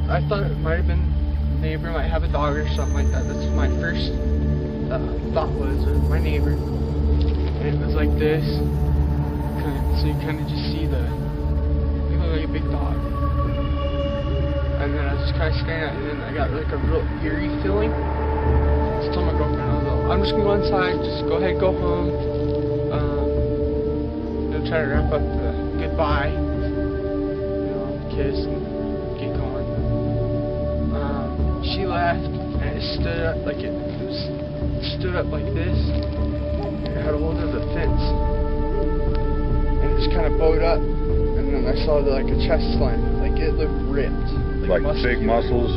I thought it might have been neighbor, might have a dog or something like that. That's my first thought was my neighbor. And it was like this. So you kind of just see it looked like a big dog. And then I was just kind of staring at it, and then I got like a real eerie feeling. I just told my girlfriend, I was like, I'm just gonna go inside, just go ahead, go home. Try to wrap up the goodbye, kiss and get going. She left, and it stood up like stood up like this, and it had a hold of the fence, and it just kind of bowed up, and then I saw like a chest slant, like it looked ripped, like big muscles.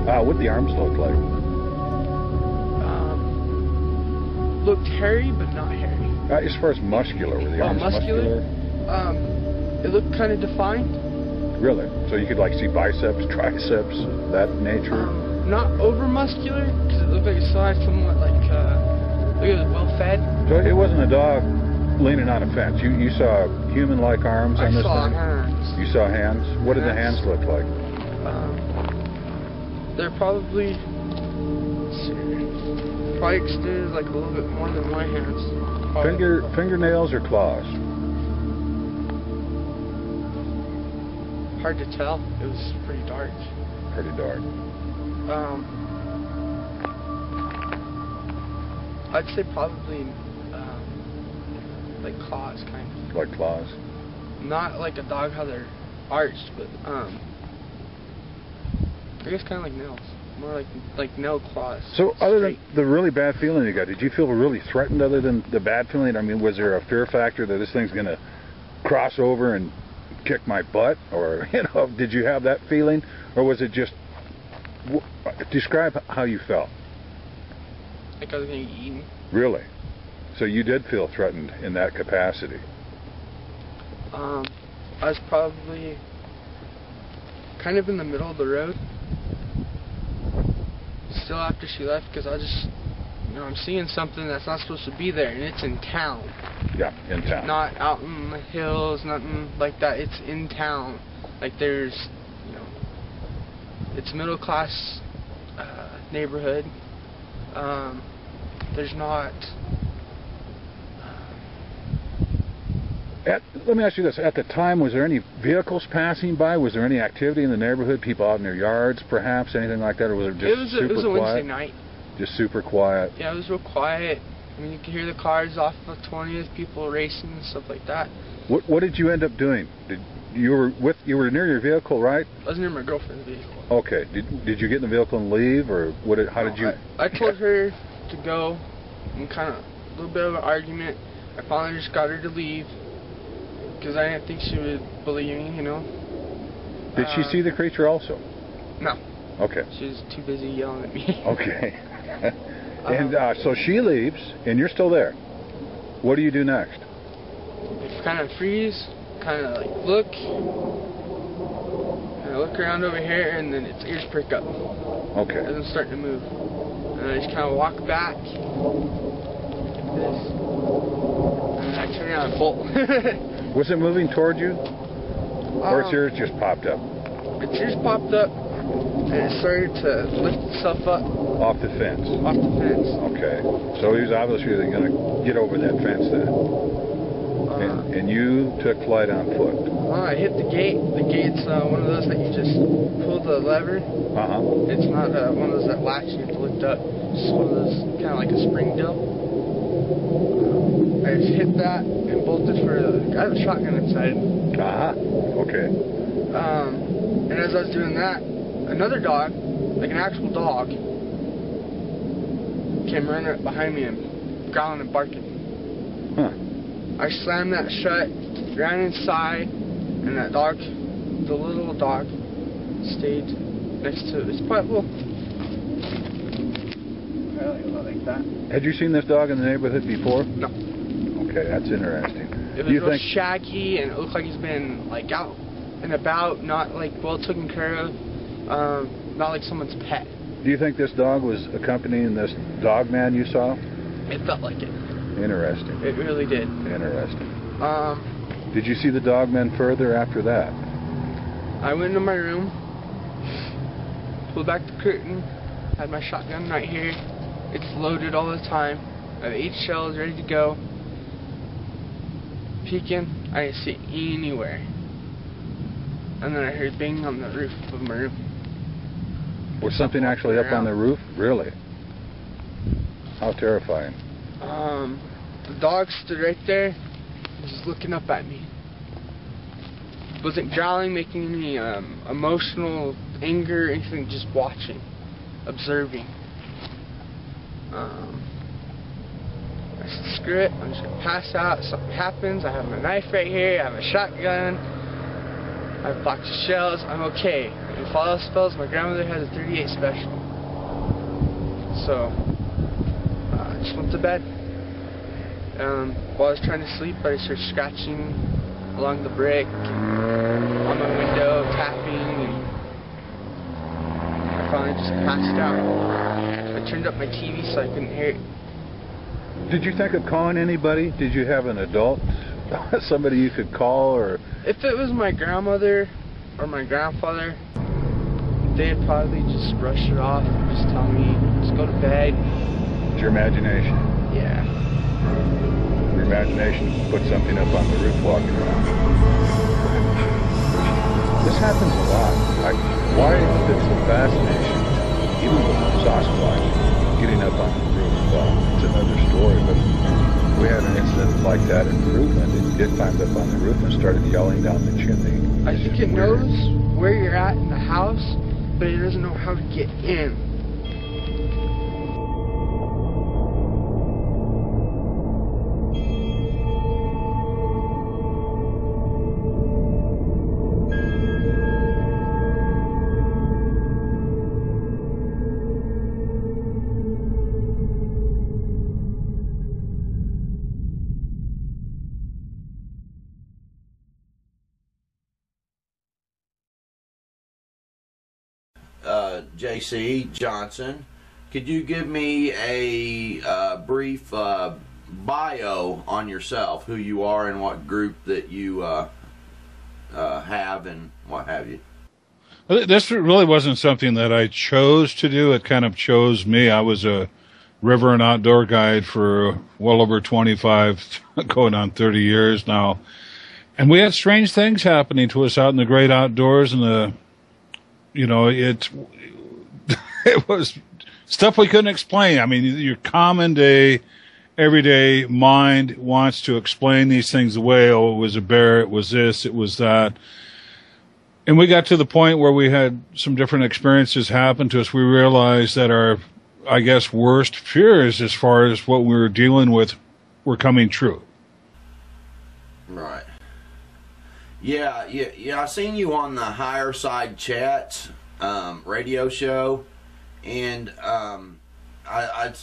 What the arms look like? Looked hairy, but not hairy. As far as muscular, were the arms muscular? It looked kind of defined. Really? So you could like see biceps, triceps, that nature? Not over muscular, because it looked like it still had somewhat like, it was well fed. So it wasn't a dog leaning on a fence. You saw human-like arms on this thing? I saw hands. You saw hands? What did the hands look like? They're probably extended like a little bit more than my hands. Fingernails or claws? Hard to tell. It was pretty dark. Pretty dark. I'd say probably like claws, kind of. Like claws? Not like a dog how they're arched, but I guess kind of like nails. More like nail claws. So other than the really bad feeling you got, did you feel really threatened other than the bad feeling? I mean, was there a fear factor that this thing's going to cross over and kick my butt? Or, did you have that feeling? Or was it just... Describe how you felt. Like I was going to get eaten. Really? So you did feel threatened in that capacity? I was probably kind of in the middle of the road. Still after she left, because I just, I'm seeing something that's not supposed to be there, and it's in town. Yeah, in town. Not out in the hills, nothing like that. It's in town. Like there's, it's middle class neighborhood. There's not. Let me ask you this. At the time, was there any vehicles passing by? Was there any activity in the neighborhood? People out in their yards, perhaps? Anything like that? Or was it just super quiet? It was a Wednesday night. Just super quiet? Yeah, it was real quiet. I mean, you could hear the cars off of 20th, people racing and stuff like that. What did you end up doing? You were near your vehicle, right? I was near my girlfriend's vehicle. Okay. Did you get in the vehicle and leave, or how did you? I told her to go, and kind of a little bit of an argument. I finally just got her to leave. Because I didn't think she would believe me, Did she see the creature also? No. Okay. She was too busy yelling at me. Okay. And so she leaves, and you're still there. What do you do next? Kind of freeze, kind of like look. And I look around over here, and then its ears prick up. Okay. And then start to move. And I just kind of walk back. Like this. And I turn around and bolt. Was it moving toward you? Or its ears just popped up? Its ears popped up, and it started to lift itself up. Off the fence? Off the fence. Okay. So he was obviously going to get over that fence then. And you took flight on foot? I hit the gate. The gate's one of those that you just pull the lever. It's not one of those that latch you have to lift up. It's one of those kind of like a spring deal. I just hit that and bolted for I have a shotgun inside. Okay. And as I was doing that, another dog, like an actual dog, came running up behind me and growling and barking. I slammed that shut, ran inside, and that dog, the little dog, stayed next to it. It's quite little. Like that. Had you seen this dog in the neighborhood before? No. Okay, that's interesting. It was real shaggy, and it looked like he's been like out and about, not like well taken care of, not like someone's pet. Do you think this dog was accompanying this Dogman you saw? It felt like it. Interesting. It really did. Interesting. Did you see the Dogman further after that? I went into my room, pulled back the curtain, had my shotgun right here. It's loaded all the time. I have 8 shells ready to go. Peeking, I didn't see anywhere. And then I heard bang on the roof of my room. Was something actually up on the roof? Really? How terrifying. The dog stood right there, just looking up at me. Wasn't growling, making any emotional anger, anything, just watching, observing. I said, screw it, I'm just going to pass out. If something happens, I have my knife right here, I have a shotgun, I have a box of shells, I'm okay. If all else fails, my grandmother has a 38 special. So, I just went to bed. While I was trying to sleep, I started scratching along the brick, and on my window, tapping, and I finally just passed out. I turned up my TV so I couldn't hear it. Did you think of calling anybody? Did you have an adult, somebody you could call, or? If it was my grandmother or my grandfather, they'd probably just brush it off and just tell me, just go to bed. It's your imagination. Yeah. Your imagination put something up on the roof walking around. This happens a lot. Why it's a fascination, even with Sasquatch, getting up on the roof. It's another story, but we had an incident like that in Fruitland. It climbed up on the roof and started yelling down the chimney. I think it knows where you're at in the house, but it doesn't know how to get in. JC Johnson, could you give me a brief bio on yourself, who you are and what group that you have and what have you? This really wasn't something that I chose to do. It kind of chose me. I was a river and outdoor guide for well over 25, going on 30 years now. And we had strange things happening to us out in the great outdoors, and it was stuff we couldn't explain. I mean, your common day, everyday mind wants to explain these things away. Oh, it was a bear, it was this, it was that. And we got to the point where we had some different experiences happen to us. We realized that our, I guess, worst fears as far as what we were dealing with were coming true. Right. Yeah. I seen you on the Higher Side Chats radio show, and I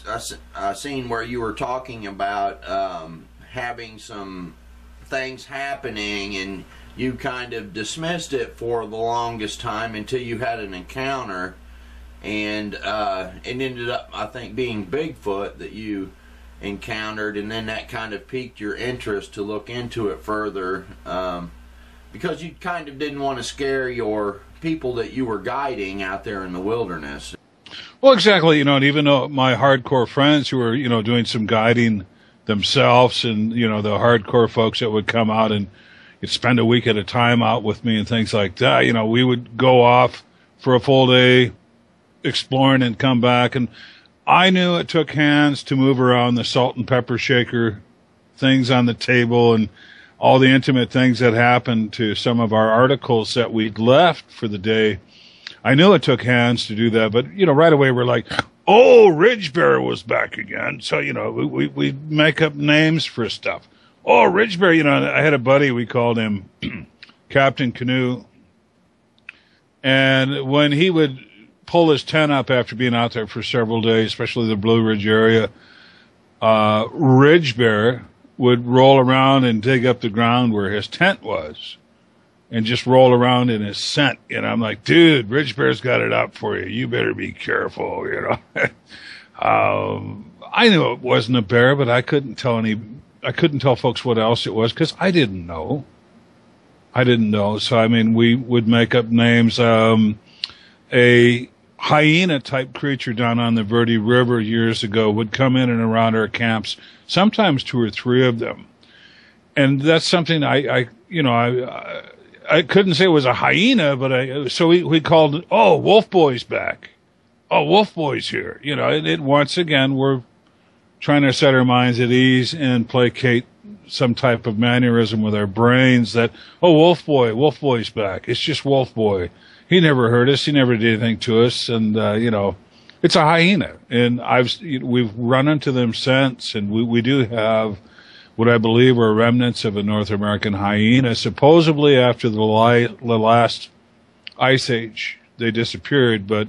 seen where you were talking about having some things happening, and you kind of dismissed it for the longest time until you had an encounter, and it ended up, I think, being Bigfoot that you encountered, and then that kind of piqued your interest to look into it further, because you kind of didn't want to scare your people that you were guiding out there in the wilderness. Well, exactly, and even though my hardcore friends who were, doing some guiding themselves, and, the hardcore folks that would come out and you'd spend a week at a time out with me and things like that, we would go off for a full day exploring and come back, and I knew it took hands to move around the salt and pepper shaker, things on the table, and all the intimate things that happened to some of our articles that we'd left for the day. I knew it took hands to do that, but, right away we're like, oh, Ridge Bear was back again. So, we make up names for stuff. Oh, Ridge Bear, I had a buddy, we called him Captain Canoe. And when he would pull his tent up after being out there for several days, especially the Blue Ridge area, Ridge Bear would roll around and dig up the ground where his tent was and just roll around in his scent. I'm like, dude, Ridge Bear's got it up for you. You better be careful, I knew it wasn't a bear, but I couldn't tell folks what else it was because I didn't know. So, we would make up names. A hyena-type creature down on the Verde River years ago would come in and around our camps, sometimes 2 or 3 of them. And that's something I couldn't say it was a hyena, but so we called it, oh, Wolf Boy's back. Oh, Wolf Boy's here. You know, it once again, we're trying to set our minds at ease and placate some type of mannerism with our brains that, oh, Wolf Boy's back. It's just Wolf Boy. He never hurt us. He never did anything to us. And, it's a hyena. And we've run into them since, and we do have what I believe are remnants of a North American hyena. Supposedly after the last ice age, they disappeared, but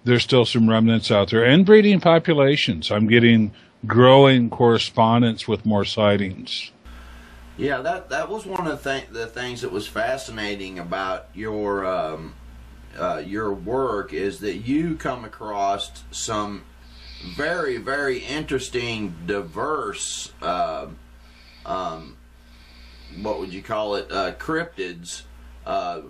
there's still some remnants out there. And breeding populations. I'm getting growing correspondence with more sightings. Yeah, that was one of the things that was fascinating about your work, is that you come across some very, very interesting, diverse, what would you call it, cryptids,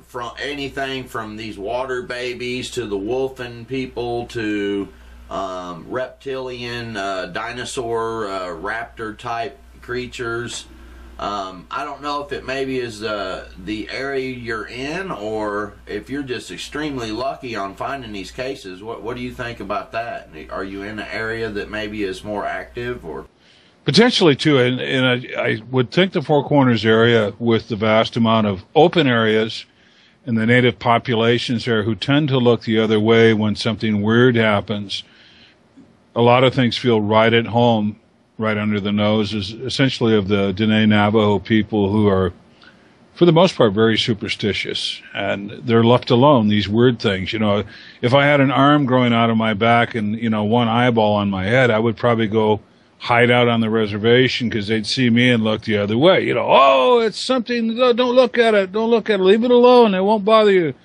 from anything from these water babies to the wolfen people to reptilian, dinosaur, raptor type creatures. I don't know if it maybe is the area you're in, or if you're just extremely lucky on finding these cases. What do you think about that? Are you in an area that maybe is more active, or? Potentially too, and I would think the Four Corners area, with the vast amount of open areas and the native populations there who tend to look the other way when something weird happens, a lot of things feel right at home, right under the noses, essentially of the Dene Navajo people, who are, for the most part, very superstitious, and they're left alone, these weird things. You know, if I had an arm growing out of my back and, one eyeball on my head, I would probably go hide out on the reservation because they'd see me and look the other way. Oh, it's something, don't look at it, leave it alone, it won't bother you.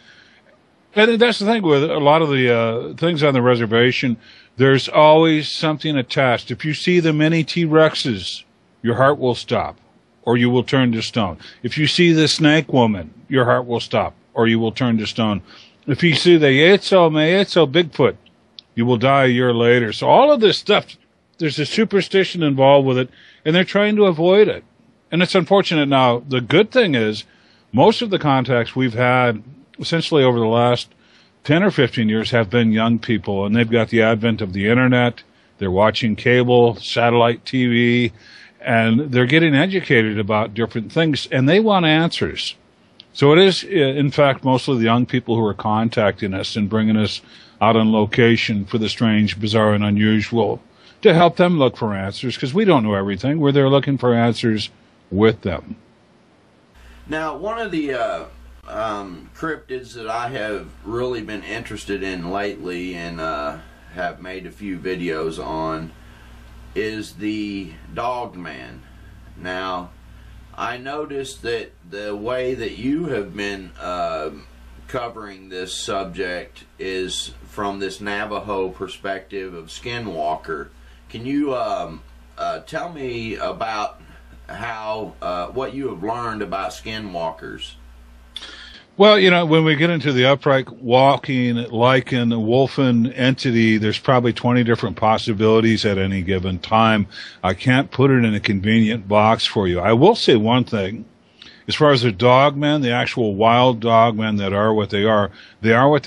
And that's the thing with a lot of the things on the reservation. There's always something attached. If you see the many T-Rexes, your heart will stop, or you will turn to stone. If you see the snake woman, your heart will stop, or you will turn to stone. If you see the Yeetso Bigfoot, you will die a year later. So all of this stuff, there's a superstition involved with it, and they're trying to avoid it. And it's unfortunate. Now, the good thing is, most of the contacts we've had, essentially over the last 10 or 15 years, have been young people, and they've got the advent of the internet. They're watching cable, satellite TV, and they're getting educated about different things, and they want answers. So it is, in fact, mostly the young people who are contacting us and bringing us out on location for the strange, bizarre, and unusual, to help them look for answers, because we don't know everything. We're there looking for answers with them. Now, one of the cryptids that I have really been interested in lately, and have made a few videos on, is the Dogman. Now, I noticed that the way that you have been covering this subject is from this Navajo perspective of Skinwalker. Can you tell me about how what you have learned about Skinwalkers? Well, when we get into the upright walking lichen wolfen entity, there's probably 20 different possibilities at any given time. I can't put it in a convenient box for you. I will say one thing. As far as the dogmen, the actual wild dogmen that are what they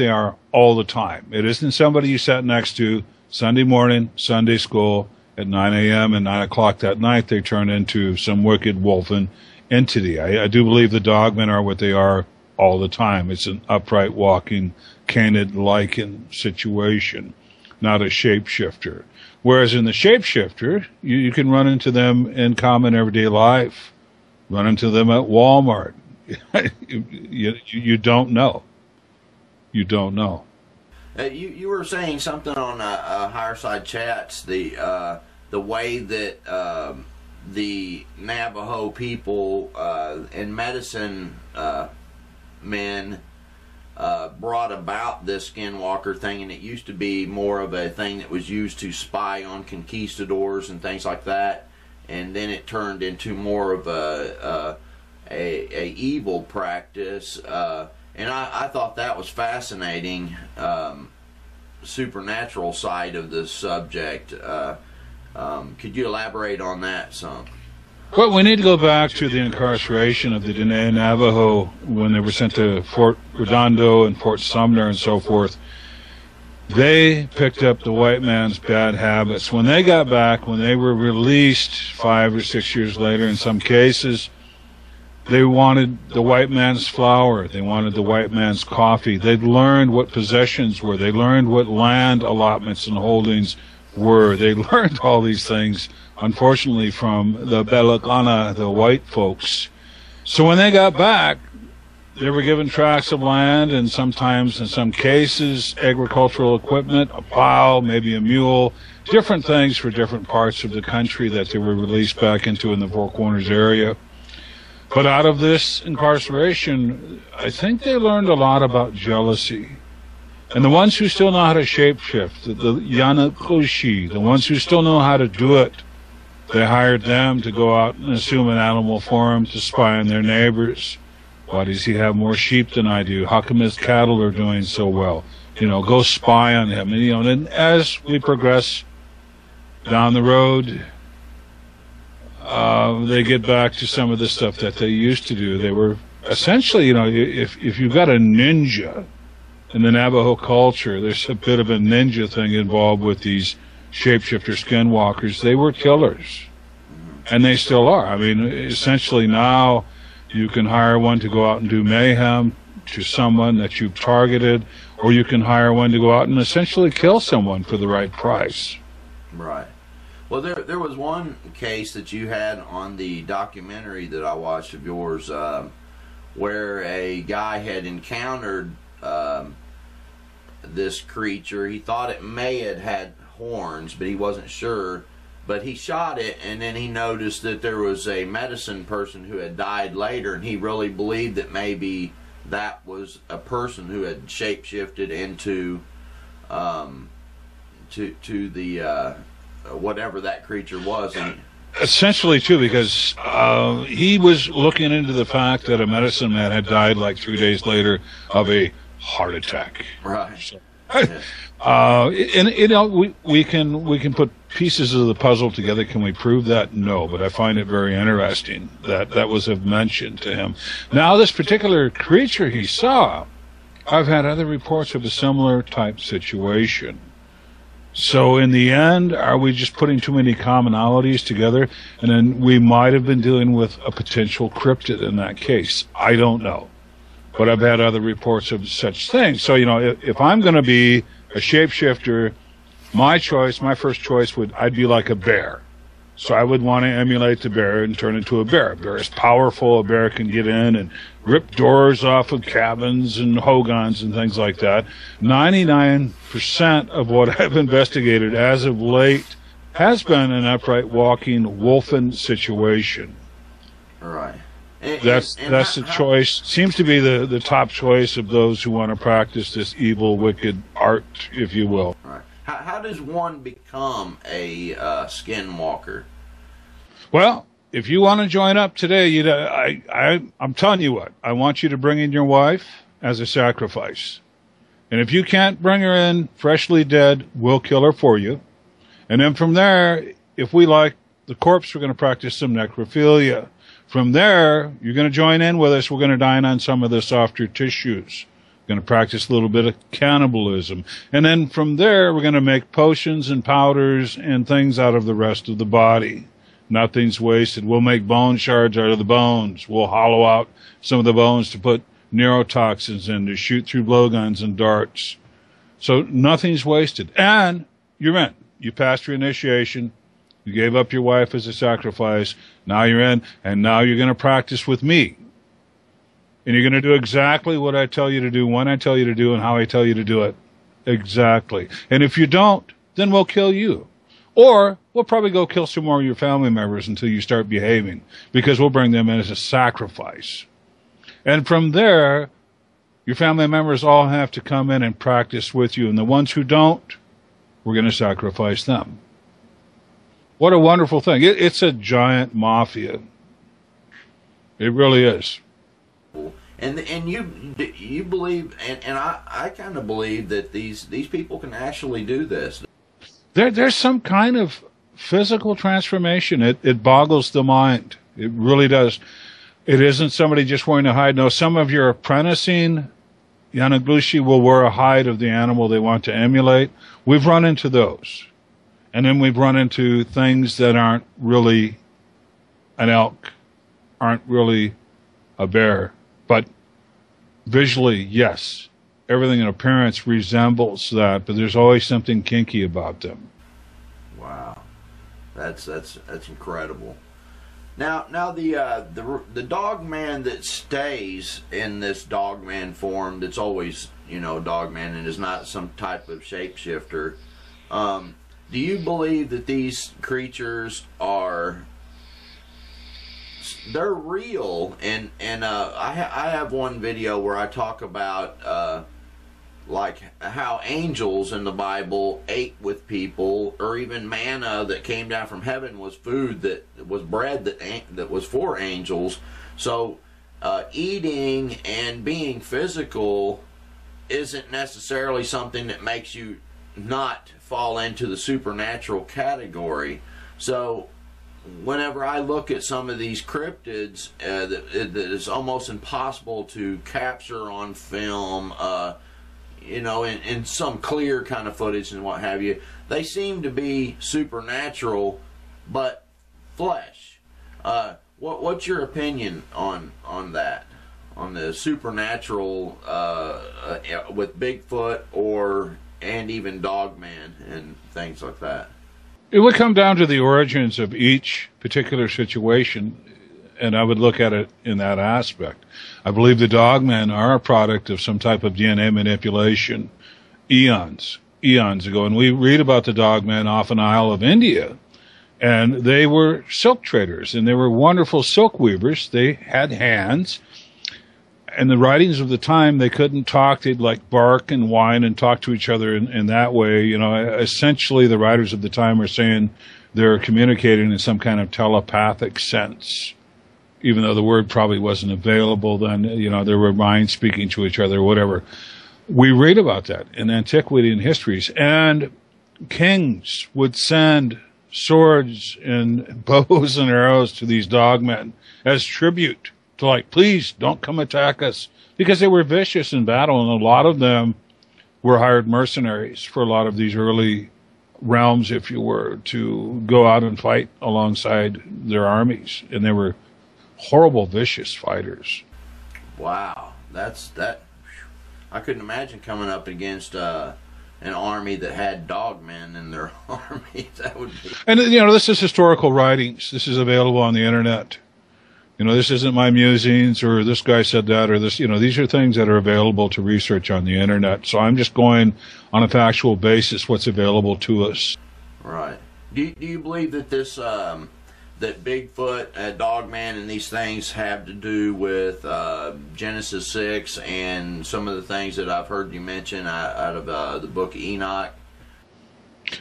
are all the time. It isn't somebody you sat next to Sunday morning, Sunday school, at 9 a.m. and 9 o'clock that night, they turn into some wicked wolfen entity. I do believe the dogmen are what they are all the time. It's an upright walking, canid lichen situation, not a shapeshifter. Whereas in the shapeshifter, you can run into them in common everyday life, run into them at Walmart. You don't know. You don't know. You were saying something on Higher Side Chats, the way that the Navajo people and medicine men brought about this Skinwalker thing, and it used to be more of a thing that was used to spy on conquistadors and things like that, and then it turned into more of a evil practice, and I thought that was fascinating. supernatural side of the subject. Could you elaborate on that some? Well, we need to go back to the incarceration of the Diné Navajo when they were sent to Fort Redondo and Fort Sumner and so forth. They picked up the white man's bad habits. When they got back, when they were released 5 or 6 years later in some cases, they wanted the white man's flour. They wanted the white man's coffee. They'd learned what possessions were. They learned what land allotments and holdings were. They learned all these things, unfortunately, from the Belagana, the white folks. So when they got back, they were given tracts of land and sometimes, in some cases, agricultural equipment, a plow, maybe a mule, different things for different parts of the country that they were released back into in the Four Corners area. But out of this incarceration, I think they learned a lot about jealousy. And the ones who still know how to shapeshift, the Yanakushi, the ones who still know how to do it, they hired them to go out and assume an animal form to spy on their neighbors. Why does he have more sheep than I do? How come his cattle are doing so well? Go spy on him. And as we progress down the road, they get back to some of the stuff that they used to do. They were essentially, if you've got a ninja in the Navajo culture, there's a bit of a ninja thing involved with these shapeshifter skinwalkers. They were killers, and they still are. I mean, essentially now you can hire one to go out and do mayhem to someone that you've targeted, or you can hire one to go out and essentially kill someone for the right price. Right. Well, there was one case that you had on the documentary that I watched of yours, where a guy had encountered this creature. He thought it may have had horns, but he wasn't sure. But he shot it, and then he noticed that there was a medicine person who had died later, and he really believed that maybe that was a person who had shapeshifted into to the whatever that creature was. And essentially, too, because he was looking into the fact that a medicine man had died like 3 days later of a heart attack. Right. So, and we can put pieces of the puzzle together. Can we prove that? No, but I find it very interesting that was mentioned to him. Now, this particular creature he saw, I've had other reports of a similar type situation. So in the end, are we just putting too many commonalities together? And then we might have been dealing with a potential cryptid in that case. I don't know. But I've had other reports of such things. So, if I'm going to be a shapeshifter, my first choice I'd be like a bear. So I would want to emulate the bear and turn into a bear. A bear is powerful. A bear can get in and rip doors off of cabins and hogans and things like that. 99% of what I've investigated as of late has been an upright walking wolfen situation. Right. That's the choice. Seems to be the top choice of those who want to practice this evil, wicked art, if you will. Right. How does one become a skinwalker? Well, if you want to join up today, I'm telling you what. I want you to bring in your wife as a sacrifice. And if you can't bring her in freshly dead, we'll kill her for you. And then from there, if we like the corpse, we're going to practice some necrophilia. From there, you're going to join in with us. We're going to dine on some of the softer tissues. We're going to practice a little bit of cannibalism. And then from there, we're going to make potions and powders and things out of the rest of the body. Nothing's wasted. We'll make bone shards out of the bones. We'll hollow out some of the bones to put neurotoxins in, to shoot through blowguns and darts. So nothing's wasted. And you're in. You passed your initiation. You gave up your wife as a sacrifice. Now you're in, and now you're going to practice with me. And you're going to do exactly what I tell you to do, when I tell you to do, and how I tell you to do it. Exactly. And if you don't, then we'll kill you. Or we'll probably go kill some more of your family members until you start behaving, because we'll bring them in as a sacrifice. And from there, your family members all have to come in and practice with you. And the ones who don't, we're going to sacrifice them. What a wonderful thing. It's a giant mafia. It really is. And you believe, and I kind of believe that these people can actually do this. There's some kind of physical transformation. It boggles the mind. It really does. It isn't somebody just wearing a hide. No, some of your apprenticing Yanaglushi will wear a hide of the animal they want to emulate. We've run into those. And then we've run into things that aren't really an elk, aren't really a bear. But visually, yes, everything in appearance resembles that, but there's always something kinky about them. Wow. That's incredible. Now the Dogman that stays in this Dogman form, that's always, Dogman and is not some type of shapeshifter. Do you believe that these creatures they're real? And I have one video where I talk about like how angels in the Bible ate with people, or even manna that came down from heaven was food, that was bread that was for angels. So eating and being physical isn't necessarily something that makes you not fall into the supernatural category. So whenever I look at some of these cryptids that it's almost impossible to capture on film, in some clear kind of footage and what have you, they seem to be supernatural, but flesh. What's your opinion on that? On the supernatural with Bigfoot and even Dogman and things like that? It would come down to the origins of each particular situation, and I would look at it in that aspect. I believe the Dogmen are a product of some type of DNA manipulation eons ago. And we read about the Dogmen off an isle of India, and they were silk traders, and they were wonderful silk weavers. They had hands. And the writings of the time, they couldn't talk. They'd like bark and whine and talk to each other in that way. Essentially the writers of the time are saying they're communicating in some kind of telepathic sense, even though the word probably wasn't available then. There were minds speaking to each other, whatever. We read about that in antiquity and histories. And kings would send swords and bows and arrows to these Dogmen as tribute. To please don't come attack us, because they were vicious in battle, and a lot of them were hired mercenaries for a lot of these early realms, if you were, to go out and fight alongside their armies, and they were horrible, vicious fighters. Wow, that. I couldn't imagine coming up against an army that had Dogmen in their army. That would be. And this is historical writings. This is available on the internet. This isn't my musings, or this guy said that, or this, these are things that are available to research on the internet. So I'm just going on a factual basis what's available to us. Right. Do you believe that this, that Bigfoot, Dogman, and these things have to do with Genesis 6 and some of the things that I've heard you mention out of the book of Enoch?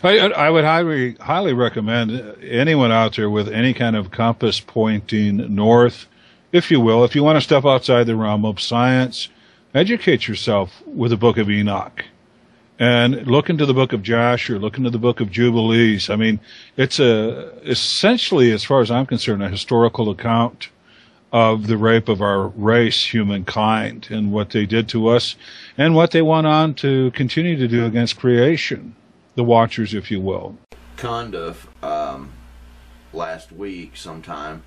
I would highly recommend anyone out there with any kind of compass pointing north, if you will. If you want to step outside the realm of science, educate yourself with the book of Enoch. And look into the book of Jasher, look into the book of Jubilees. I mean, it's essentially, as far as I'm concerned, a historical account of the rape of our race, humankind, and what they did to us, and what they went on to continue to do against creation. The Watchers, if you will. Cundiff, last week sometime,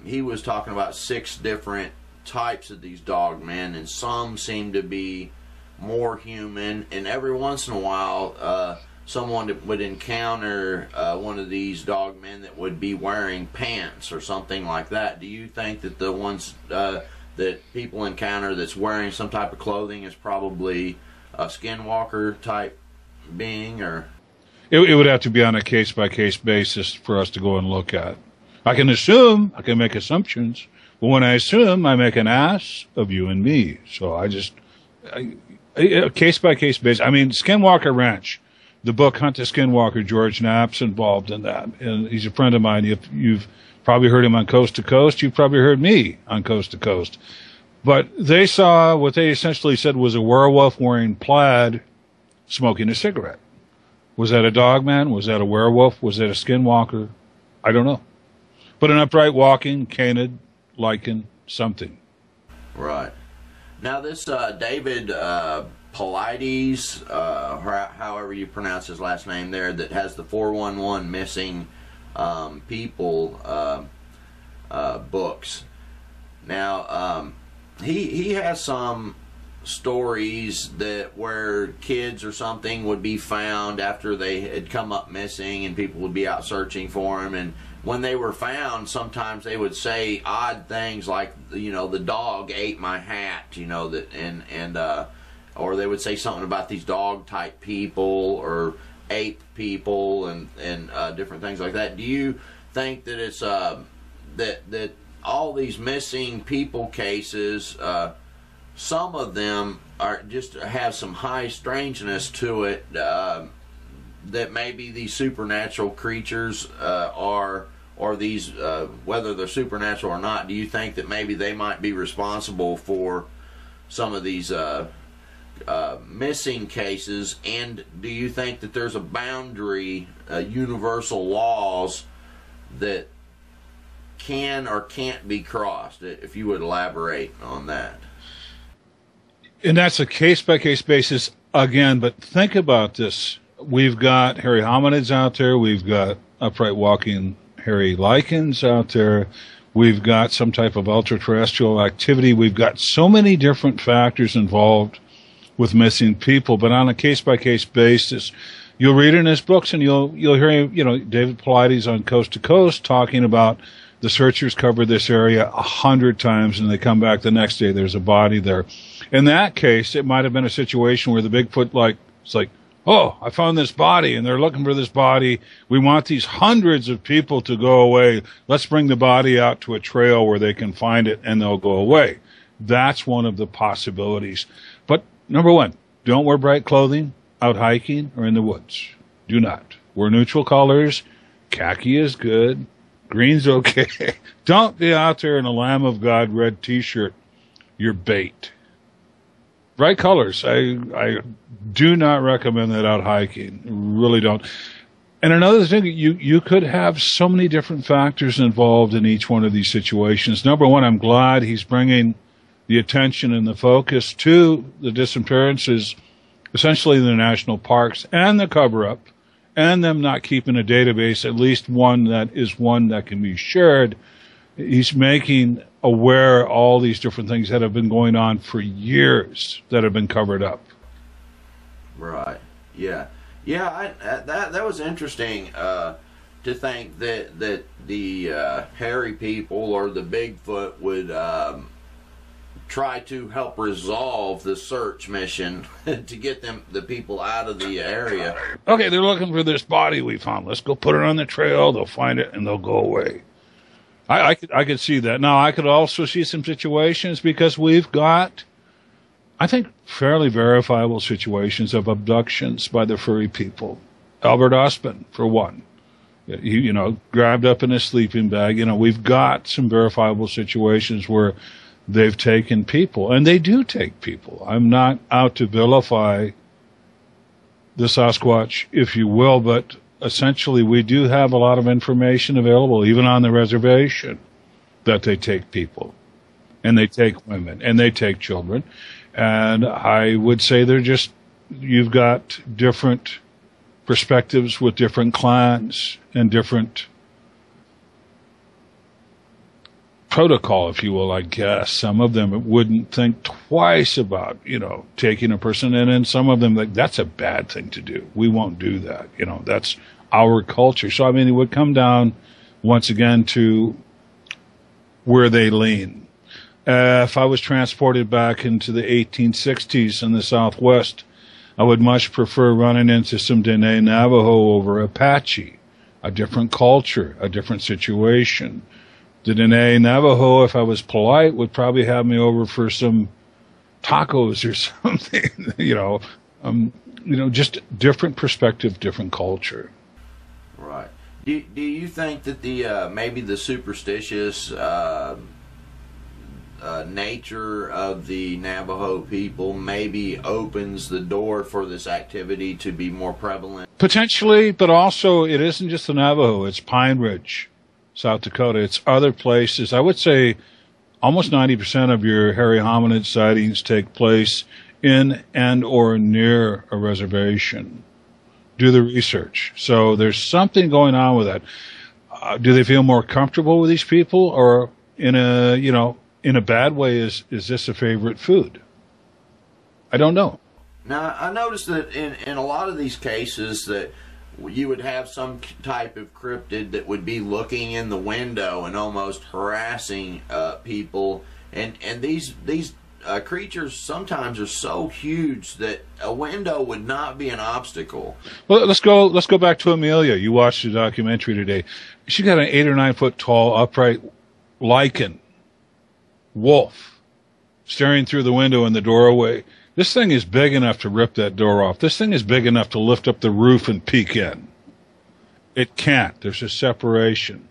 he was talking about 6 different types of these Dogmen, and some seem to be more human, and every once in a while someone would encounter one of these Dogmen that would be wearing pants or something like that. Do you think that the ones that people encounter that's wearing some type of clothing is probably a skinwalker type being, or it would have to be on a case-by-case basis for us to go and look at? I can assume, I can make assumptions, but when I assume, I make an ass of you and me. So a case-by-case basis. I mean, Skinwalker Ranch, the book Hunt the Skinwalker, George Knapp's involved in that, and he's a friend of mine. You've probably heard him on Coast to Coast. You've probably heard me on Coast to Coast. But they saw what they essentially said was a werewolf wearing plaid smoking a cigarette. Was that a dogman? Was that a werewolf? Was that a skinwalker? I don't know. But an upright walking, canid, lichen, something. Right. Now this David Paulides, however you pronounce his last name there, that has the 411 missing people books. Now he has some stories that where kids or something would be found after they had come up missing, and people would be out searching for them, and when they were found, sometimes they would say odd things like, you know, the dog ate my hat, you know, that, and or they would say something about these dog type people or ape people and different things like that. Do you think that it's that all these missing people cases, some of them are just have some high strangeness to it, that maybe these supernatural creatures or these, whether they're supernatural or not, do you think that maybe they might be responsible for some of these missing cases? And do you think that there's a boundary, universal laws that can or can't be crossed? If you would elaborate on that. And that's a case-by-case basis again, but think about this. We've got hairy hominids out there. We've got upright walking hairy lichens out there. We've got some type of ultra-terrestrial activity. We've got so many different factors involved with missing people, but on a case-by-case basis, you'll read in his books and you'll hear, you know, David Paulides on Coast to Coast talking about the searchers covered this area 100 times and they come back the next day, there's a body there. In that case, it might have been a situation where the Bigfoot, it's like, oh, I found this body, and they're looking for this body. We want these hundreds of people to go away. Let's bring the body out to a trail where they can find it, and they'll go away. That's one of the possibilities. But number one, don't wear bright clothing out hiking or in the woods. Do not. Wear neutral colors. Khaki is good. Green's okay. Don't be out there in a Lamb of God red T-shirt. You're bait. Bright colors. I do not recommend that out hiking. Really don't. And another thing, you could have so many different factors involved in each one of these situations. Number one, I'm glad he's bringing the attention and the focus to the disappearances, essentially in the national parks and the cover-up, and them not keeping a database, at least one that can be shared. He's making aware all these different things that have been going on for years that have been covered up. Right. Yeah. Yeah. That was interesting to think that the hairy people or the Bigfoot would try to help resolve the search mission to get the people out of the area. Okay, they're looking for this body we found. Let's go put it on the trail. They'll find it and they'll go away. I could see that. Now, I could also see some situations because we've got, I think, fairly verifiable situations of abductions by the furry people. Albert Osman, for one. You know, grabbed up in a sleeping bag. You know, we've got some verifiable situations where they've taken people, and they do take people. I'm not out to vilify the Sasquatch, if you will, but essentially we do have a lot of information available, even on the reservation, that they take people, and they take women, and they take children. And I would say you've got different perspectives with different clans and different protocol, if you will, I guess. Some of them wouldn't think twice about, taking a person in, and some of them, that's a bad thing to do. We won't do that. That's our culture. So, it would come down, once again, to where they lean. If I was transported back into the 1860s in the Southwest, I would much prefer running into some Dene Navajo over Apache, a different culture, a different situation. The Dene Navajo, if I was polite, would probably have me over for some tacos or something, just different perspective, different culture. Right. Do you think that the maybe the superstitious nature of the Navajo people maybe opens the door for this activity to be more prevalent? Potentially, but also it isn't just the Navajo. It's Pine Ridge, South Dakota. It's other places. I would say almost 90% of your hairy hominid sightings take place in and or near a reservation. Do the research. So there's something going on with that. Do they feel more comfortable with these people, or in a bad way, is this a favorite food? I don't know. Now, I noticed that in a lot of these cases that you would have some type of cryptid that would be looking in the window and almost harassing people, and these creatures sometimes are so huge that a window would not be an obstacle. Well, let's go back to Amelia. You watched the documentary today. She got an 8 or 9 foot tall upright lichen wolf staring through the window in the doorway. This thing is big enough to rip that door off. This thing is big enough to lift up the roof and peek in. It can't. There's a separation.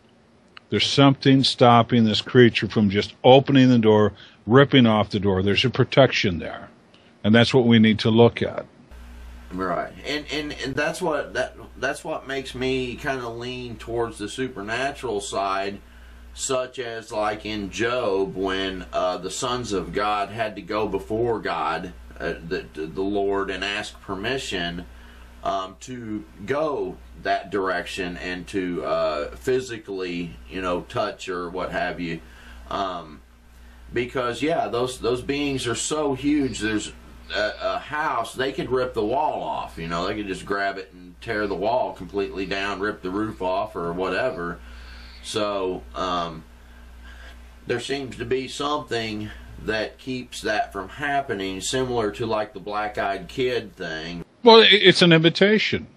There's something stopping this creature from just opening the door, ripping off the door. There's a protection there. And that's what we need to look at. Right. And that's what makes me kind of lean towards the supernatural side, such as like in Job, when the sons of God had to go before God, the Lord, and ask permission to go that direction and to physically, touch or what have you, because those beings are so huge. There's a house, they could rip the wall off. They could just grab it and tear the wall completely down, rip the roof off, or whatever. So there seems to be something that keeps that from happening, similar to like the black-eyed kid thing. Well, it's an invitation.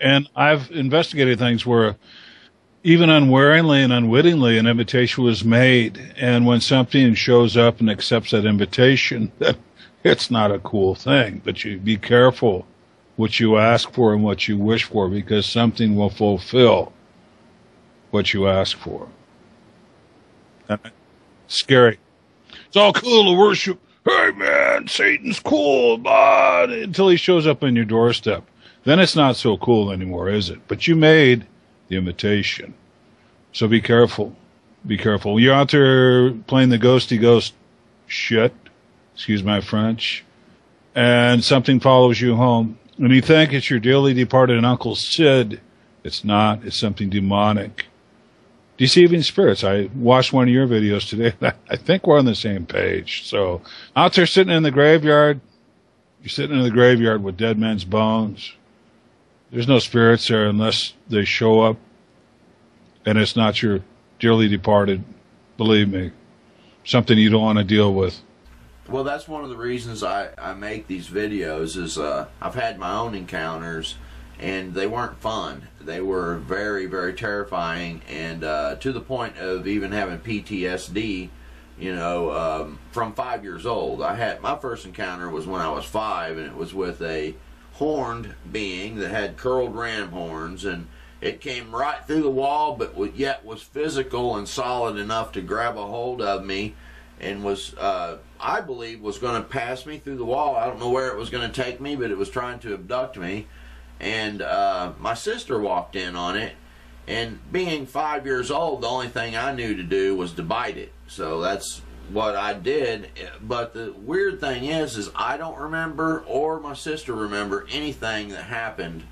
And I've investigated things where even unwaringly and unwittingly an invitation was made. And when something shows up and accepts that invitation, it's not a cool thing. But you be careful what you ask for and what you wish for, because something will fulfill what you ask for. Scary. It's all cool to worship. Hey man, Satan's cool, but until he shows up on your doorstep. Then it's not so cool anymore, is it? But you made the invitation. So be careful. Be careful. You're out there playing the ghosty ghost shit, excuse my French, and something follows you home. And you think it's your dearly departed Uncle Sid. It's not. It's something demonic. Deceiving spirits. I watched one of your videos today. I think we're on the same page. So out there sitting in the graveyard, you're sitting in the graveyard with dead men's bones. There's no spirits there unless they show up, and it's not your dearly departed. Believe me, something you don't want to deal with. Well, that's one of the reasons I make these videos is I've had my own encounters, and they weren't fun. They were very, very terrifying, and to the point of even having PTSD, from 5 years old. My first encounter was when I was 5, and it was with a horned being that had curled ram horns, and it came right through the wall, but yet was physical and solid enough to grab a hold of me, and was, I believe, was going to pass me through the wall. I don't know where it was going to take me, but it was trying to abduct me. And my sister walked in on it, and being 5 years old, the only thing I knew to do was to bite it. So that's what I did. But the weird thing is I don't remember, or my sister remember, anything that happened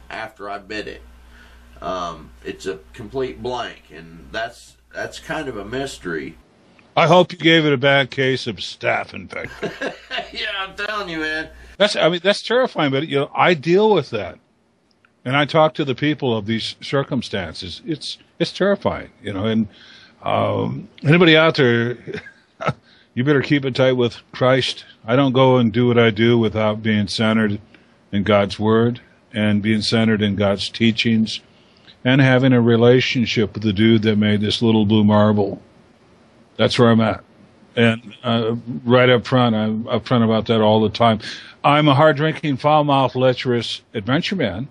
after I bit it. It's a complete blank, and that's kind of a mystery. I hope you gave it a bad case of staph infection. Yeah, I'm telling you, man. That's terrifying, but I deal with that, and I talk to the people of these circumstances. It's terrifying, and anybody out there, you better keep it tight with Christ. I don't go and do what I do without being centered in God's Word and being centered in God's teachings and having a relationship with the dude that made this little blue marble. That's where I'm at. And right up front, I'm upfront about that all the time. I'm a hard-drinking, foul-mouthed, lecherous adventure man.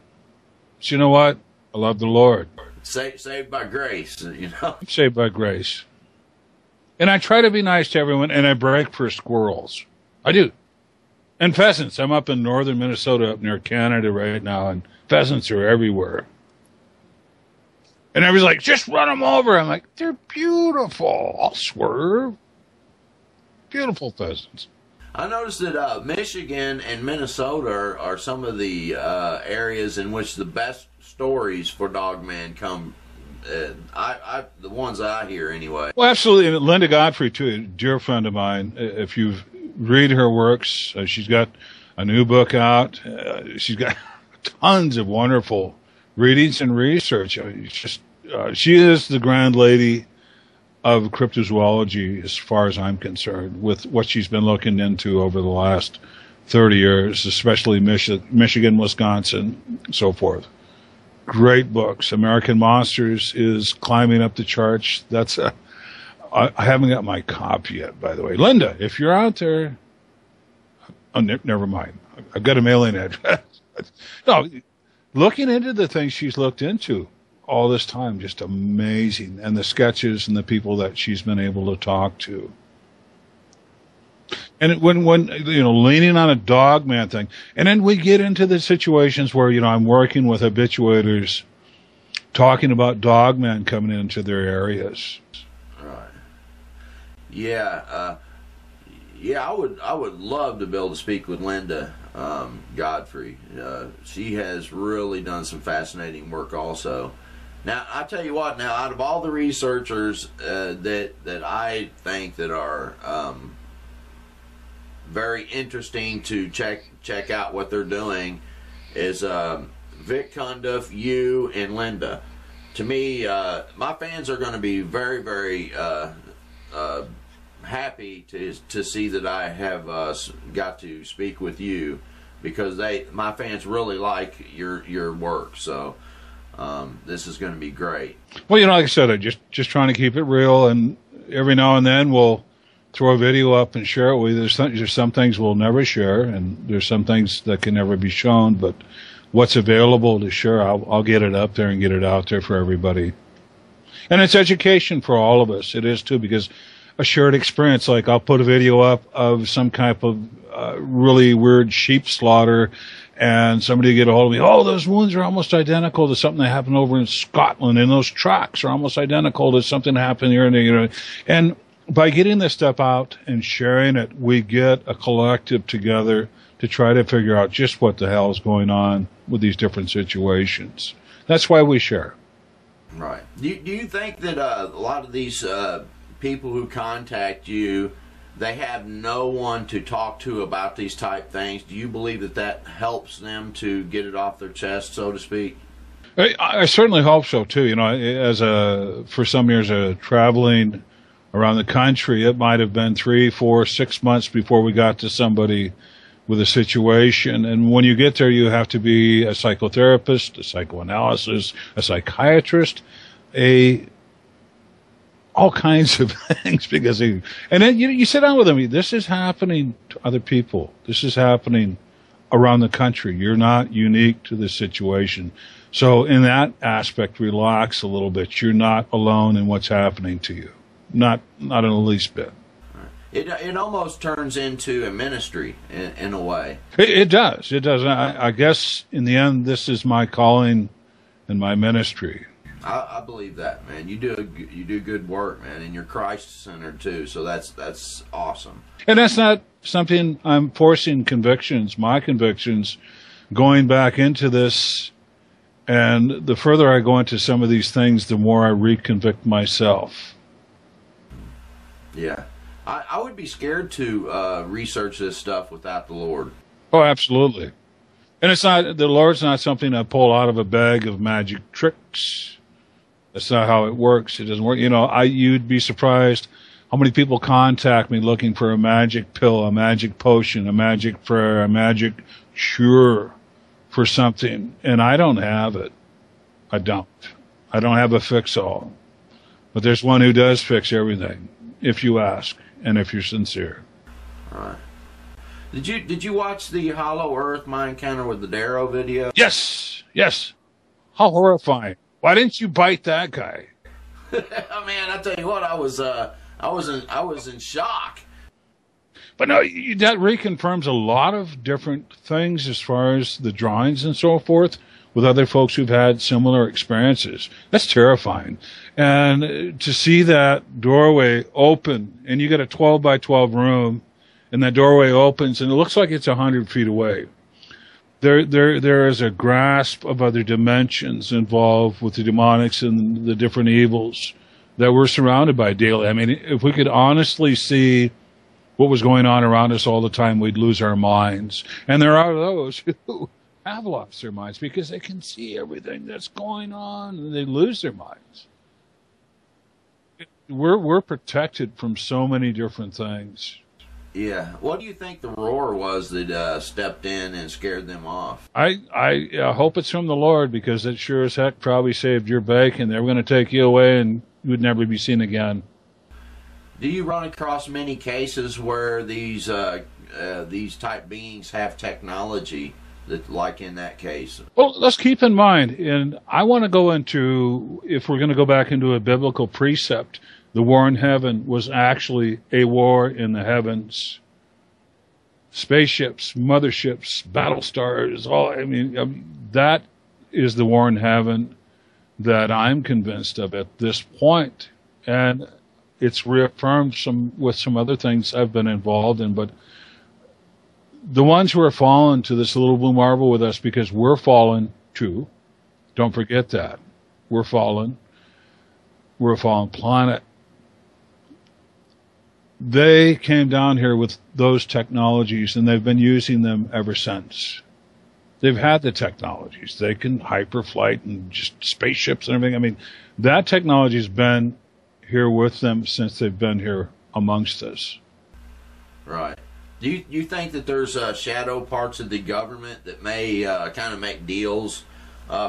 So you know what? I love the Lord. Saved by grace, I'm saved by grace. And I try to be nice to everyone, and I break for squirrels. I do. And pheasants. I'm up in northern Minnesota, up near Canada right now, and pheasants are everywhere. And everybody's like, just run them over. I'm like, they're beautiful. I'll swerve. Beautiful pheasants. I noticed that Michigan and Minnesota are some of the areas in which the best stories for Dogman come. The ones that I hear anyway. Well, absolutely. And Linda Godfrey, too, a dear friend of mine. If you read her works, she's got a new book out. She's got tons of wonderful readings and research. She is the grand lady of cryptozoology as far as I'm concerned, with what she's been looking into over the last 30 years, especially Michigan, Wisconsin, so forth. Great books. American Monsters is climbing up the charts. I haven't got my copy yet, by the way. Linda, if you're out there, never mind. I've got a mailing address. No, looking into the things she's looked into all this time, just amazing. And the sketches and the people that she's been able to talk to. And when leaning on a Dogman thing, and then we get into the situations where I'm working with habituators, talking about Dogman coming into their areas. Right. Yeah. I would love to be able to speak with Linda Godfrey. She has really done some fascinating work also. Now, I tell you what. Now, out of all the researchers that I think that are very interesting to check out what they're doing is Vic Cundiff, you, and Linda. To me, my fans are going to be very, very happy to see that I have got to speak with you, because my fans really like your work. So this is going to be great. Well, like I said, I'm just trying to keep it real, and every now and then we'll throw a video up and share it with you. There's some things we'll never share, and there's some things that can never be shown, but what's available to share, I'll get it up there and get it out there for everybody. And it's education for all of us. It is too, because a shared experience, like I'll put a video up of some type of really weird sheep slaughter, and somebody get a hold of me, oh, those wounds are almost identical to something that happened over in Scotland, and those tracks are almost identical to something that happened here. And by getting this stuff out and sharing it, we get a collective together to try to figure out just what the hell is going on with these different situations. That's why we share. Right. Do you think that a lot of these people who contact you, they have no one to talk to about these type things? Do you believe that helps them to get it off their chest, so to speak? I certainly hope so too. For some years traveling around the country, it might have been 3, 4, 6 months before we got to somebody with a situation. And when you get there, you have to be a psychotherapist, a psychoanalyst, a psychiatrist, all kinds of things, because and then you sit down with them. This is happening to other people. This is happening around the country. You're not unique to this situation. So in that aspect, relax a little bit. You're not alone in what's happening to you. Not in the least bit. It almost turns into a ministry in a way. It does. It does. I guess in the end, this is my calling and my ministry. I believe that, man. You do good work, man, and you're Christ-centered too. So that's awesome. And that's not something I'm forcing convictions. My convictions, going back into this, and the further I go into some of these things, the more I reconvict myself. Yeah. I would be scared to research this stuff without the Lord. Oh, absolutely. And the Lord's not something I pull out of a bag of magic tricks. That's not how it works. It doesn't work. You'd be surprised how many people contact me looking for a magic pill, a magic potion, a magic prayer, a magic cure for something. And I don't have it. I don't have a fix-all. But there's one who does fix everything, if you ask. And if you're sincere. All right. Did you watch the Hollow Earth My Encounter with the Darrow video? Yes. How horrifying. Why didn't you bite that guy? Man, I tell you what, I I was in shock. But no, that reconfirms a lot of different things as far as the drawings and so forth with other folks who've had similar experiences. That's terrifying. And to see that doorway open, and you got a 12 by 12 room, and that doorway opens, and it looks like it's 100 feet away. There is a grasp of other dimensions involved with the demonics and the different evils that we're surrounded by daily. I mean, if we could honestly see what was going on around us all the time, we'd lose our minds. And there are those who have lost their minds because they can see everything that's going on, and they lose their minds. We're protected from so many different things. Yeah. What do you think the roar was that stepped in and scared them off? I hope it's from the Lord, because it sure as heck probably saved your bacon. They were going to take you away and you would never be seen again. Do you run across many cases where these type beings have technology, that, like in that case? Well, let's keep in mind, and I want to go into, if we're going to go back into a biblical precept, the war in heaven was actually a war in the heavens. Spaceships, motherships, battle stars, that is the war in heaven that I'm convinced of at this point. And it's reaffirmed with some other things I've been involved in, but the ones who are fallen to this little blue marble with us, because we're fallen too. Don't forget that. We're fallen. We're a fallen planet. They came down here with those technologies, and they've been using them ever since. They've had the technologies. They can hyperflight and just spaceships and everything. I mean, that technology's been here with them since they've been here amongst us. Right. Do you think that there's shadow parts of the government that may kind of make deals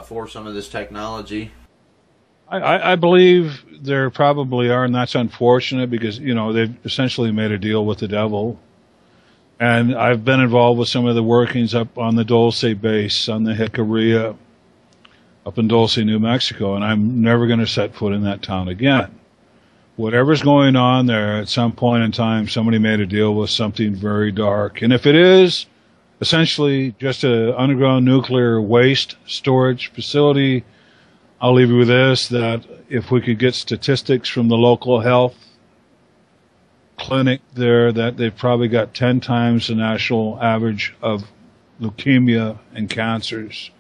for some of this technology? I believe there probably are, and that's unfortunate because, they've essentially made a deal with the devil. And I've been involved with some of the workings up on the Dulce base, on the Jicarilla, up in Dulce, New Mexico, and I'm never going to set foot in that town again. Whatever's going on there, at some point in time, somebody made a deal with something very dark. And if it is essentially just an underground nuclear waste storage facility, I'll leave you with this, that if we could get statistics from the local health clinic there, that they've probably got 10 times the national average of leukemia and cancers.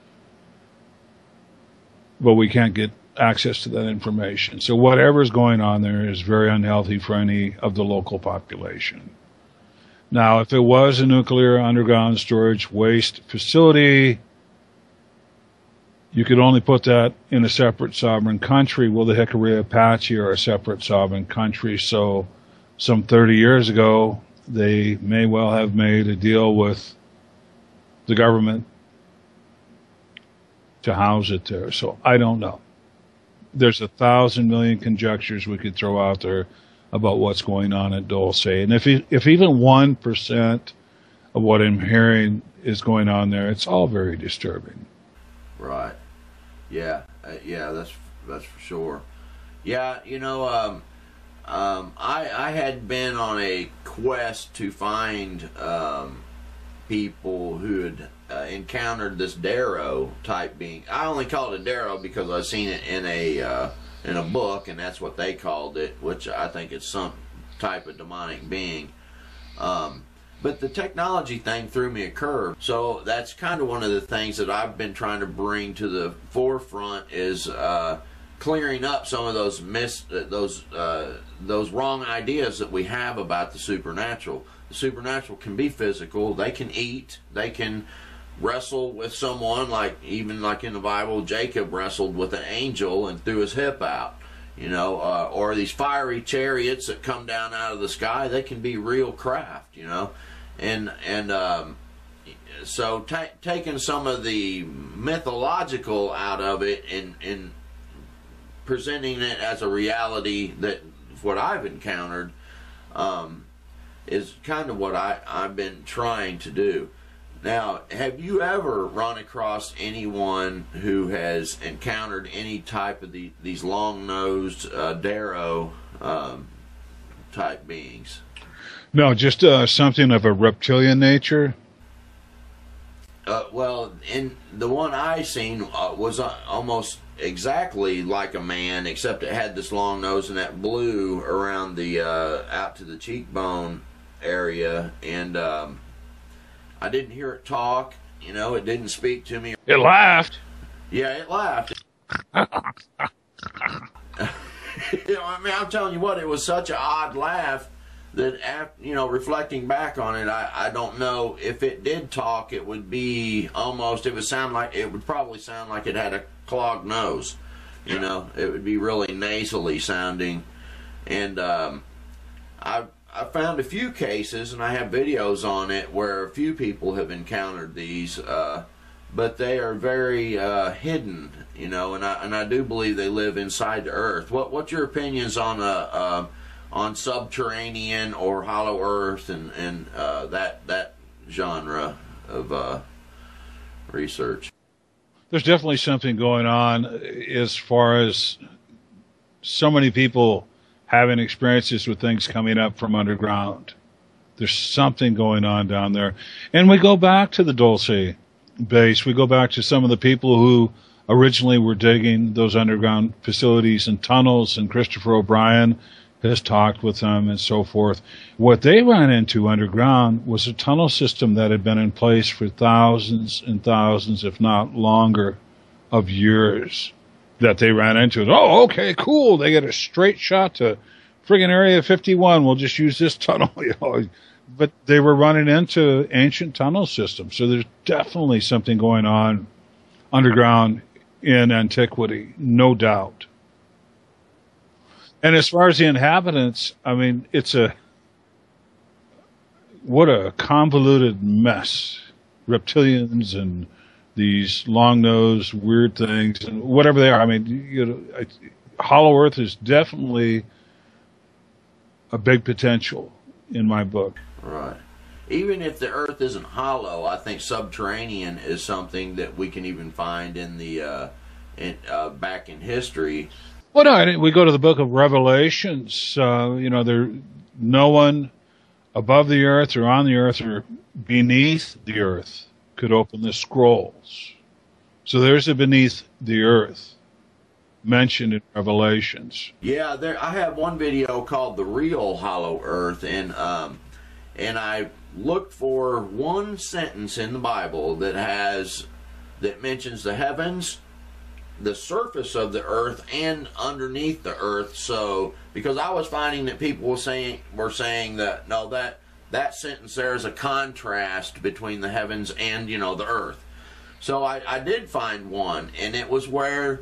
But we can't get access to that information. So whatever's going on there is very unhealthy for any of the local population. Now, if it was a nuclear underground storage waste facility, you could only put that in a separate sovereign country. Well, the Jicarilla Apache are a separate sovereign country, so some 30 years ago, they may well have made a deal with the government to house it there. So I don't know. There's 1,000 million conjectures we could throw out there about what's going on at Dulce. And if even 1% of what I'm hearing is going on there, it's all very disturbing. Right. Yeah. That's for sure. Yeah. I had been on a quest to find people who had encountered this Darrow type being. I only called it Darrow because I've seen it in a book, and that's what they called it, which I think it's some type of demonic being. But the technology thing threw me a curve. So that's kind of one of the things that I've been trying to bring to the forefront is clearing up some of those wrong ideas that we have about the supernatural. The supernatural can be physical. They can eat. They can wrestle with someone, even like in the Bible, Jacob wrestled with an angel and threw his hip out. Or these fiery chariots that come down out of the sky. They can be real craft. So taking some of the mythological out of it and presenting it as a reality that what I've encountered is kind of what I've been trying to do. Now, have you ever run across anyone who has encountered any type of these long-nosed Darrow type beings. No, just something of a reptilian nature. Well, in the one I seen was almost exactly like a man, except it had this long nose and that blue around the out to the cheekbone area, and I didn't hear it talk. You know, it didn't speak to me. It laughed. Yeah, it laughed. I mean, I'm telling you what, it was such an odd laugh that, you know, reflecting back on it, I don't know if it did talk. It would be almost, it would probably sound like it had a clogged nose. You know, it would be really nasally sounding. And I found a few cases, and I have videos on it, where a few people have encountered these, but they are very hidden, you know, and I do believe they live inside the earth. What's your opinions on subterranean or hollow earth and that genre of research? There's definitely something going on as far as so many people having experiences with things coming up from underground. There's something going on down there. And we go back to the Dulce base. We go back to some of the people who originally were digging those underground facilities and tunnels, and Christopher O'Brien has talked with them and so forth. What they ran into underground was a tunnel system that had been in place for thousands and thousands, if not longer, of years that they ran into it. Oh, okay, cool. They get a straight shot to friggin' Area 51. We'll just use this tunnel. You know, but they were running into ancient tunnel systems. So there's definitely something going on underground in antiquity, no doubt. And as far as the inhabitants, I mean, what a convoluted mess. Reptilians and these long-nosed weird things and whatever they are. I mean, you know, Hollow Earth is definitely a big potential in my book. Right. Even if the Earth isn't hollow, I think subterranean is something that we can even find in the back in history. Well, no, we go to the book of Revelations. You know, no one above the earth or on the earth or beneath the earth could open the scrolls. So there's a beneath the earth mentioned in Revelations. Yeah, I have one video called The Real Hollow Earth, and I looked for one sentence in the Bible that mentions the heavens, the surface of the earth, and underneath the earth. So, because I was finding that people were saying that no, that sentence there is a contrast between the heavens and, you know, the earth. So I did find one, and it was where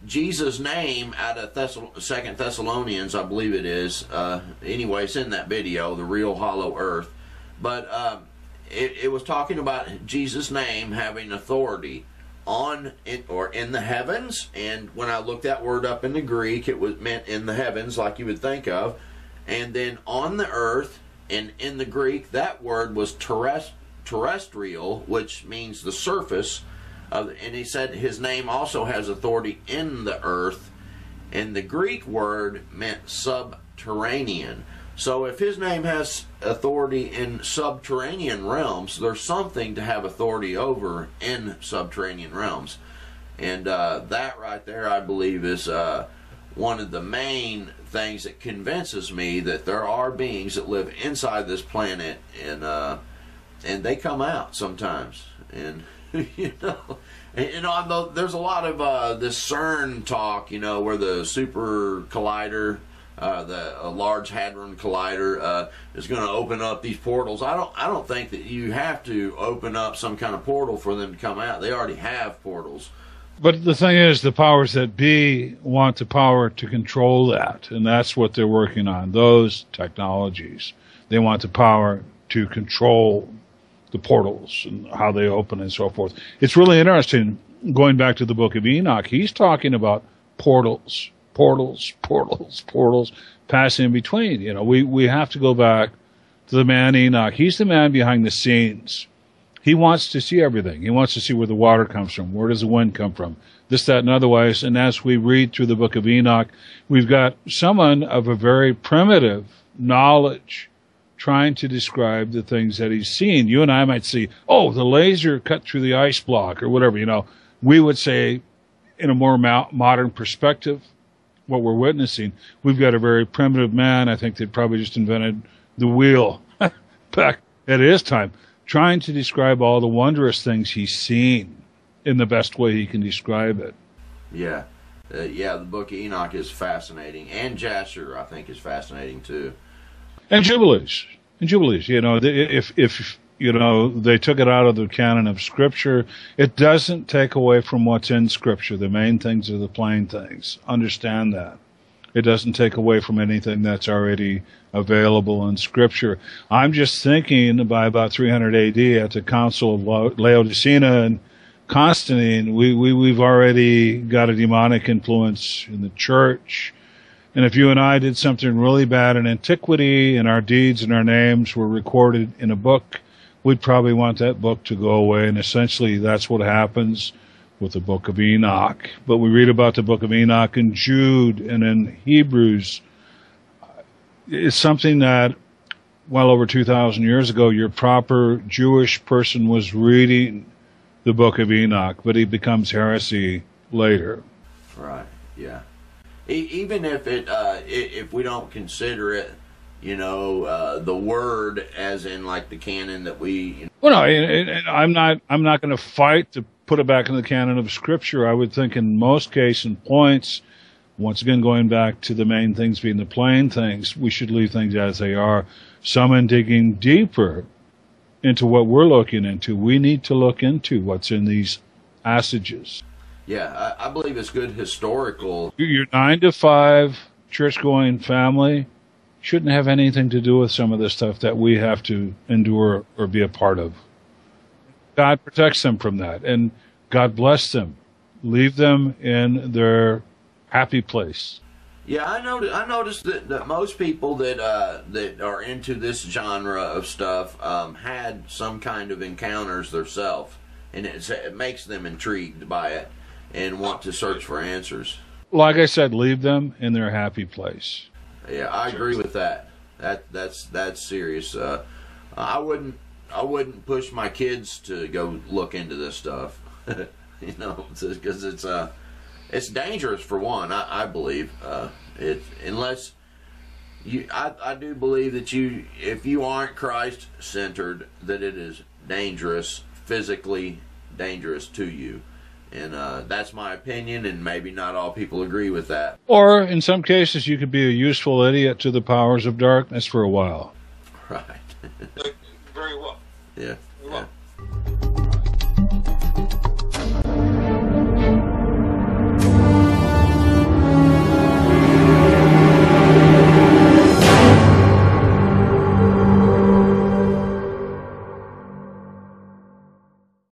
Jesus' name out of 2 Thessalonians, I believe it is. Anyway, it's in that video, The Real Hollow Earth. But it was talking about Jesus' name having authority on it or in the heavens. And when I looked that word up in the Greek, it was meant in the heavens, like you would think of. And then on the earth, and in the Greek, that word was terrestrial, which means the surface. And he said his name also has authority in the earth, and the Greek word meant subterranean. So if his name has authority in subterranean realms, there's something to have authority over in subterranean realms. And that right there, I believe, is one of the main things that convinces me that there are beings that live inside this planet, and they come out sometimes. And you know, there's a lot of this CERN talk, you know, where the super collider, the Large Hadron Collider, is going to open up these portals. I don't think that you have to open up some kind of portal for them to come out. They already have portals. But the thing is, the powers that be want the power to control that, and that's what they're working on, those technologies. They want the power to control the portals and how they open and so forth. It's really interesting, going back to the book of Enoch, he's talking about portals, passing in between. You know, we have to go back to the man Enoch. He's the man behind the scenes. He wants to see everything. He wants to see where the water comes from. Where does the wind come from? this, that, and otherwise. And as we read through the book of Enoch, we've got someone of a very primitive knowledge trying to describe the things that he's seen. You and I might see, oh, the laser cut through the ice block or whatever, We would say, in a more modern perspective, what we're witnessing, we've got a very primitive man. I think they probably just invented the wheel back at his time, trying to describe all the wondrous things he's seen in the best way he can describe it. Yeah. The book of Enoch is fascinating. And Jasher, I think, is fascinating, too. And Jubilees. If they took it out of the canon of Scripture, it doesn't take away from what's in Scripture. The main things are the plain things. Understand that. It doesn't take away from anything that's already available in Scripture. I'm just thinking by about 300 AD at the Council of Laodicea and Constantine, we've already got a demonic influence in the church. And if you and I did something really bad in antiquity and our deeds and our names were recorded in a book, we'd probably want that book to go away. And essentially that's what happens with the book of Enoch. But we read about the book of Enoch in Jude and in Hebrews. It's something that well over 2,000 years ago, your proper Jewish person was reading the book of Enoch, but it becomes heresy later. Right, yeah. Even if we don't consider it, the word as in like the canon that we. Well, no, I'm not going to fight to put it back in the canon of Scripture. I would think in most cases and points, once again going back to the main things being the plain things, we should leave things as they are. Some in digging deeper into what we're looking into, we need to look into what's in these passages. Yeah, I believe it's good historical. Your 9-to-5 church-going family shouldn't have anything to do with some of the stuff that we have to endure or be a part of. God protects them from that, and God bless them. Leave them in their happy place. Yeah, I noticed that most people that are into this genre of stuff had some kind of encounters themselves, and it makes them intrigued by it and want to search for answers. Like I said, leave them in their happy place. Yeah, I agree with that. That's serious. I wouldn't push my kids to go look into this stuff, because it's dangerous for one. I believe unless you, I do believe that if you aren't Christ centered, that it is dangerous, physically dangerous to you. And that's my opinion, and maybe not all people agree with that. Or, in some cases, you could be a useful idiot to the powers of darkness for a while. Right. Very well. Yeah.